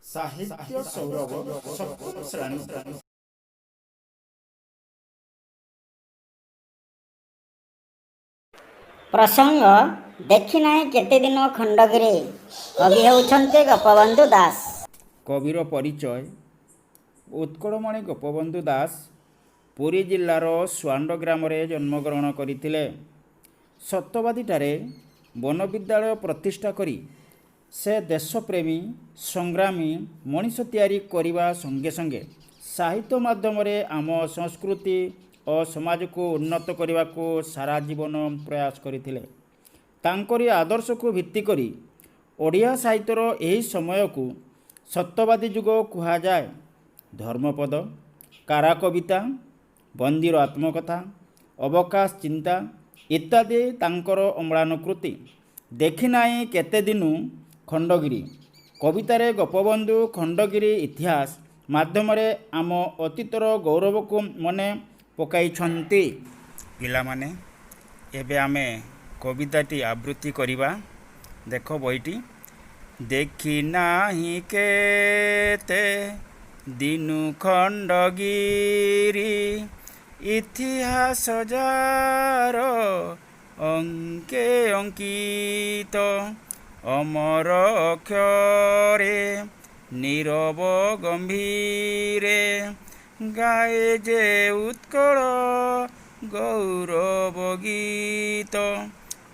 ସାହିତ୍ୟ ସୌରଭ ସପ୍ତମ ଶ୍ରେଣୀ। ପ୍ରସଙ୍ଗ ଦେଖିନାହିଁ କେତେ ଦିନ ଖଣ୍ଡଗିରି। କବି ହେଉଛନ୍ତି ଗୋପବନ୍ଧୁ ଦାସ। କବିର ପରିଚୟ। ଉତ୍କଳମଣି ଗୋପବନ୍ଧୁ ଦାସ ପୁରୀ ଜିଲ୍ଲାର ସୁଆଣ୍ଡ ଗ୍ରାମରେ ଜନ୍ମଗ୍ରହଣ କରିଥିଲେ। ସତ୍ୟବାଦୀଠାରେ ବନବିଦ୍ୟାଳୟ ପ୍ରତିଷ୍ଠା କରି ସେ ଦେଶପ୍ରେମୀ ସଂଗ୍ରାମୀ ମଣିଷ ତିଆରି କରିବା ସଙ୍ଗେ ସଙ୍ଗେ ସାହିତ୍ୟ ମାଧ୍ୟମରେ ଆମ ସଂସ୍କୃତି ଓ ସମାଜକୁ ଉନ୍ନତ କରିବାକୁ ସାରା ଜୀବନ ପ୍ରୟାସ କରିଥିଲେ। ତାଙ୍କରି ଆଦର୍ଶକୁ ଭିତ୍ତି କରି ଓଡ଼ିଆ ସାହିତ୍ୟର ଏହି ସମୟକୁ ସତ୍ୟବାଦୀ ଯୁଗ କୁହାଯାଏ। ଧର୍ମପଦ, କାରା କବିତା, ବନ୍ଦୀର ଆତ୍ମକଥା, ଅବକାଶ ଚିନ୍ତା ଇତ୍ୟାଦି ତାଙ୍କର ଅମ୍ଳାନ କୃତି। ଦେଖିନାହିଁ କେତେ ଦିନୁ ଖଣ୍ଡଗିରି କବିତାରେ ଗୋପବନ୍ଧୁ ଖଣ୍ଡଗିରି ଇତିହାସ ମାଧ୍ୟମରେ ଆମ ଅତୀତର ଗୌରବକୁ ମନେ ପକାଇଛନ୍ତି। ପିଲାମାନେ, ଏବେ ଆମେ କବିତାଟି ଆବୃତ୍ତି କରିବା। ଦେଖ ବହିଟି। ଦେଖିନାହିଁ କେତେ ଦିନୁ ଖଣ୍ଡଗିରି ଇତିହାସ ଯାର ଅଙ୍କେ ଅଙ୍କିତ, ଅମର ଅକ୍ଷରେ ନୀରବ ଗମ୍ଭୀରେ ଗାଏ ଯେ ଉତ୍କଳ ଗୌରବ ଗୀତ।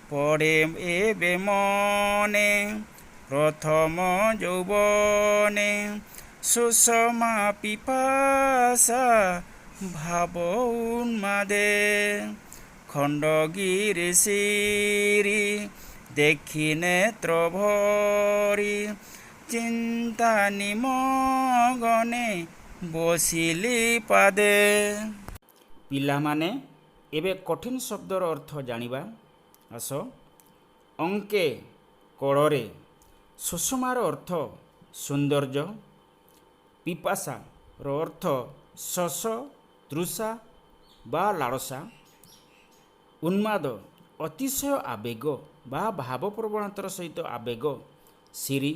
ପଢ଼େ ଏବେ ମନେ ପ୍ରଥମ ଯୌବନେ, ସୁଷମା ପିପାସା ଭାବ ଉନ୍ମାଦେ। ଖଣ୍ଡଗିରି ଶିରି ଦେଖି ନେତ୍ର ଭରି, ଚିନ୍ତା ନିମଗନେ ବସିଲି ପାଦେ। ପିଲାମାନେ, ଏବେ କଠିନ ଶବ୍ଦର ଅର୍ଥ ଜାଣିବା। ଆସ। ଅଙ୍କେ କଳରେ, ସୁଷମାର ଅର୍ଥ ସୌନ୍ଦର୍ଯ୍ୟ, ପିପାସାର ଅର୍ଥ ଶୋଷ ତୃଷା ବା ଲାଳସା, ଉନ୍ମାଦ ଅତିଶୟ ଆବେଗ ବା ଭାବପ୍ରବଣତାର ସହିତ ଆବେଗ, ଶିରି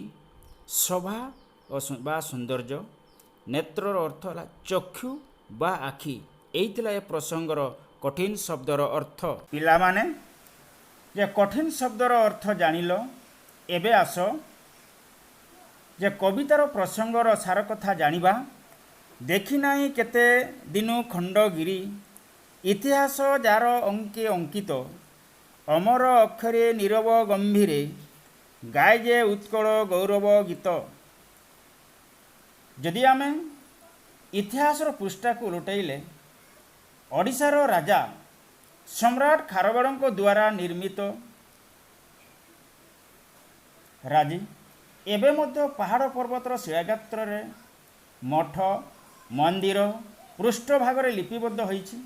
ଶୋଭା ବା ସୌନ୍ଦର୍ଯ୍ୟ, ନେତ୍ରର ଅର୍ଥ ହେଲା ଚକ୍ଷୁ ବା ଆଖି। ଏଇ ଥିଲା ଏ ପ୍ରସଙ୍ଗର କଠିନ ଶବ୍ଦର ଅର୍ଥ। ପିଲାମାନେ, ଯେ କଠିନ ଶବ୍ଦର ଅର୍ଥ ଜାଣିଲ, ଏବେ ଆସ ଯେ କବିତାର ପ୍ରସଙ୍ଗର ସାର କଥା ଜାଣିବା। ଦେଖିନାହିଁ କେତେ ଦିନୁ ଖଣ୍ଡଗିରି ଇତିହାସ ଯାର ଅଙ୍କେ ଅଙ୍କିତ, ଅମର ଅକ୍ଷରେ ନୀରବ ଗମ୍ଭୀରେ ଗାଏ ଯେ ଉତ୍କଳ ଗୌରବ ଗୀତ। ଯଦି ଆମେ ଇତିହାସର ପୃଷ୍ଠାକୁ ଲୁଟାଇଲେ, ଓଡ଼ିଶାର ରାଜା ସମ୍ରାଟ ଖାରବେଳଙ୍କ ଦ୍ୱାରା ନିର୍ମିତ ରାଜି ଏବେ ମଧ୍ୟ ପାହାଡ଼ ପର୍ବତର ଶିଳାଗାତ୍ରରେ ମଠ ମନ୍ଦିର ପୃଷ୍ଠଭାଗରେ ଲିପିବଦ୍ଧ ହୋଇଛି।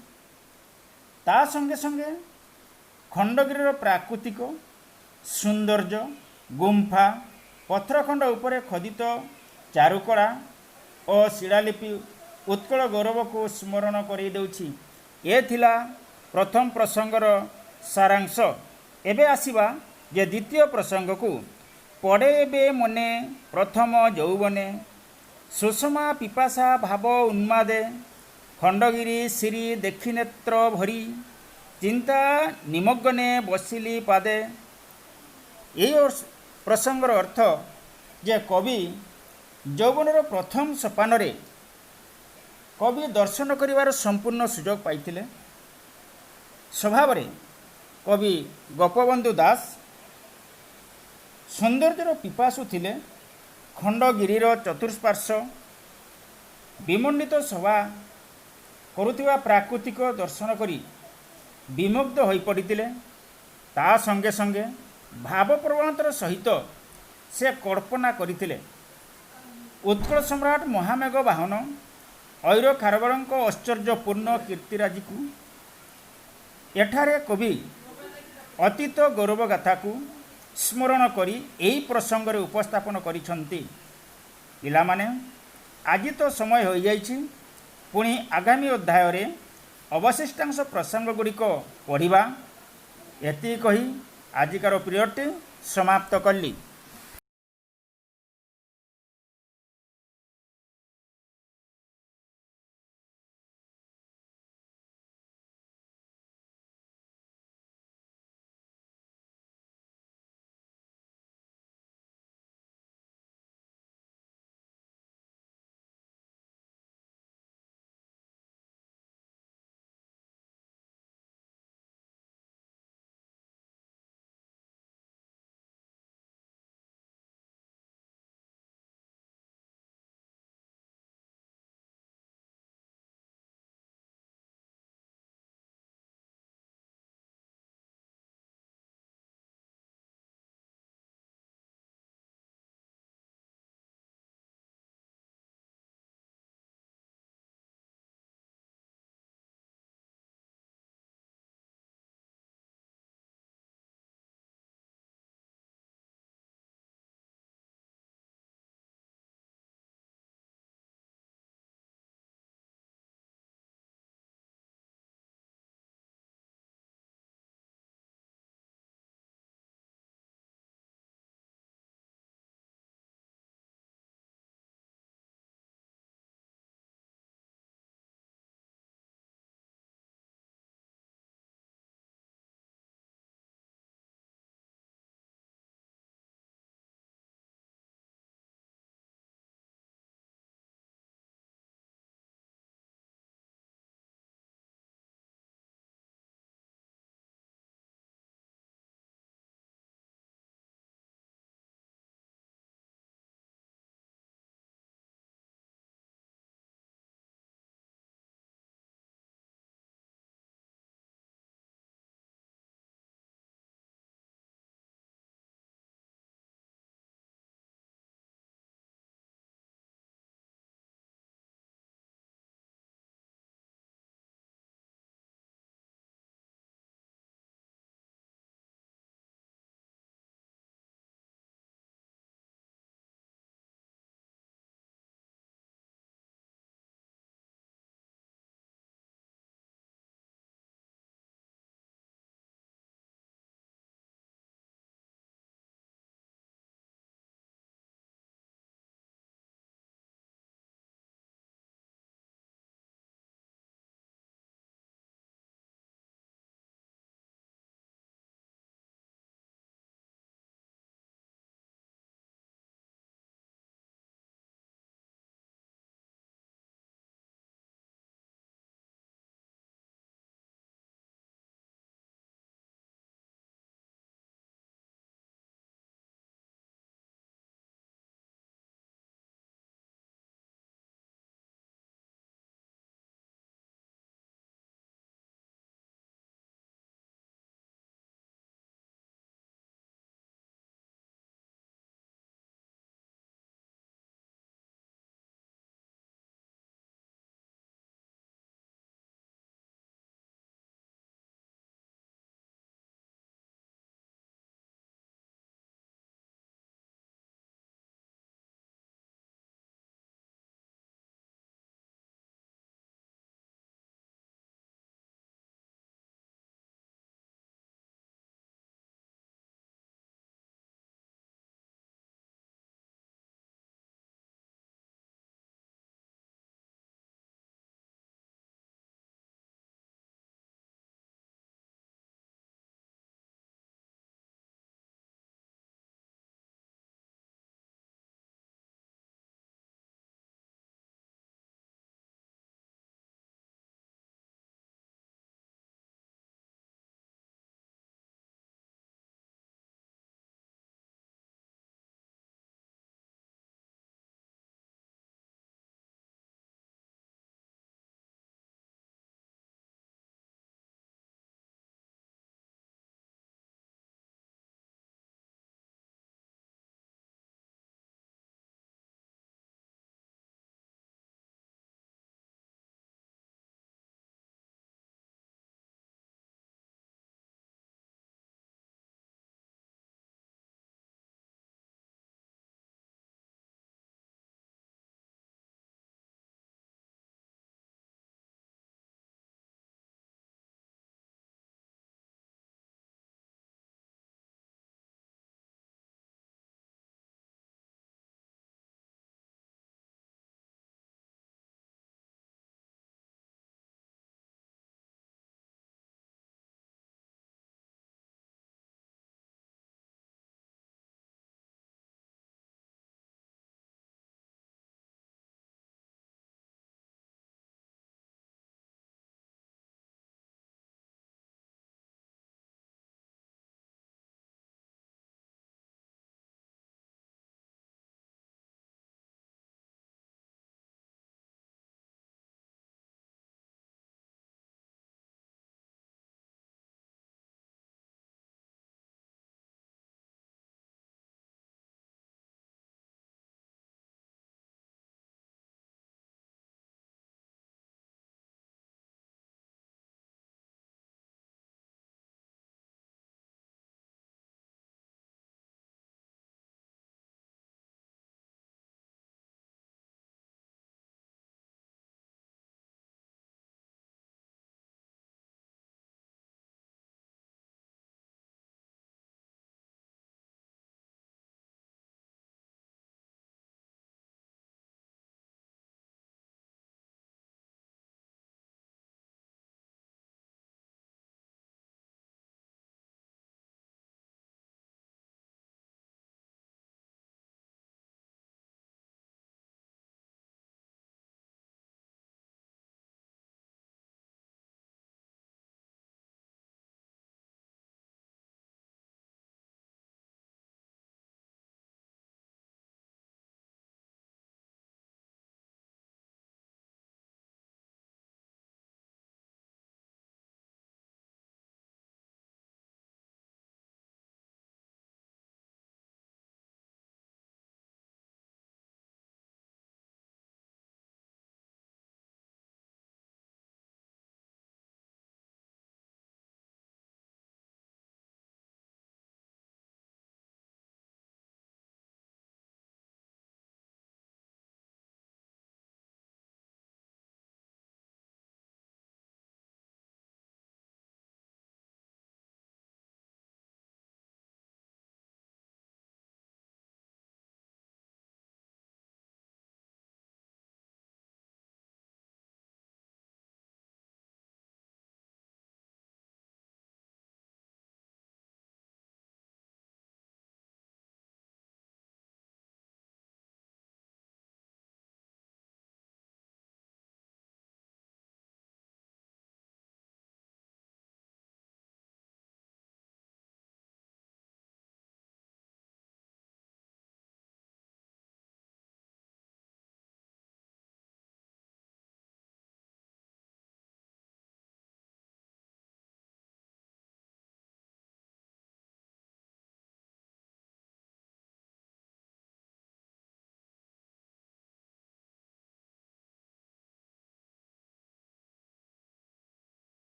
ତା ସଙ୍ଗେ ସଙ୍ଗେ ଖଣ୍ଡଗିରିର ପ୍ରାକୃତିକ ସୌନ୍ଦର୍ଯ୍ୟ, ଗୁମ୍ଫା ପଥରଖଣ୍ଡ ଉପରେ ଖୋଦିତ ଚାରୁକଳା ଓ ଶିଳାଲିପି ଉତ୍କଳ ଗୌରବକୁ ସ୍ମରଣ କରାଇ ଦେଉଛି। ଏ ଥିଲା ପ୍ରଥମ ପ୍ରସଙ୍ଗର ସାରାଂଶ। ଏବେ ଆସିବା ଯେ ଦ୍ୱିତୀୟ ପ୍ରସଙ୍ଗକୁ। ପଢ଼େ ଏବେ ମନେ ପ୍ରଥମ ଯୌବନେ, ସୁଷମା ପିପାସା ଭାବ ଉନ୍ମାଦେ। ଖଣ୍ଡଗିରି ଶିରି ଦେଖି ନେତ୍ର ଭରି, ଚିନ୍ତା ନିମଗ୍ନେ ବସିଲି ପାଦେ। ଏହି ପ୍ରସଙ୍ଗର ଅର୍ଥ ଯେ କବି ଯୌବନର ପ୍ରଥମ ସୋପାନରେ କବି ଦର୍ଶନ କରିବାର ସମ୍ପୂର୍ଣ୍ଣ ସୁଯୋଗ ପାଇଥିଲେ। ସ୍ୱଭାବରେ କବି ଗୋପବନ୍ଧୁ ଦାସ ସୌନ୍ଦର୍ଯ୍ୟର ପିପାସୁ ଥିଲେ। ଖଣ୍ଡଗିରିର ଚତୁଃପାର୍ଶ୍ୱ ବିମଣ୍ଡିତ ଶୋଭା କରୁଥିବା ପ୍ରାକୃତିକ ଦର୍ଶନ କରି ବିମୁଗ୍ଧ ହୋଇପଡ଼ିଥିଲେ। ତା ସଙ୍ଗେ ସଙ୍ଗେ ଭାବପ୍ରବଣତାର ସହିତ ସେ କଳ୍ପନା କରିଥିଲେ ଉତ୍କଳ ସମ୍ରାଟ ମହାମେଘ ବାହନ ଐର ଖାରବେଳଙ୍କ ଐଶ୍ୱର୍ଯ୍ୟପୂର୍ଣ୍ଣ କୀର୍ତ୍ତିରାଜିକୁ। ଏଠାରେ କବି ଅତୀତ ଗୌରବ ଗାଥାକୁ ସ୍ମରଣ କରି ଏହି ପ୍ରସଙ୍ଗରେ ଉପସ୍ଥାପନ କରିଛନ୍ତି। ପିଲାମାନେ, ଆଜି ତ ସମୟ ହୋଇଯାଇଛି। ପୁଣି ଆଗାମୀ ଅଧ୍ୟାୟରେ ଅବଶିଷ୍ଟାଂଶ ପ୍ରସଙ୍ଗ ଗୁଡ଼ିକ ପଢ଼ିବା। ଏତିକି କହି ଆଜିକାର ପିରିୟଡ଼ଟି ସମାପ୍ତ କଲି।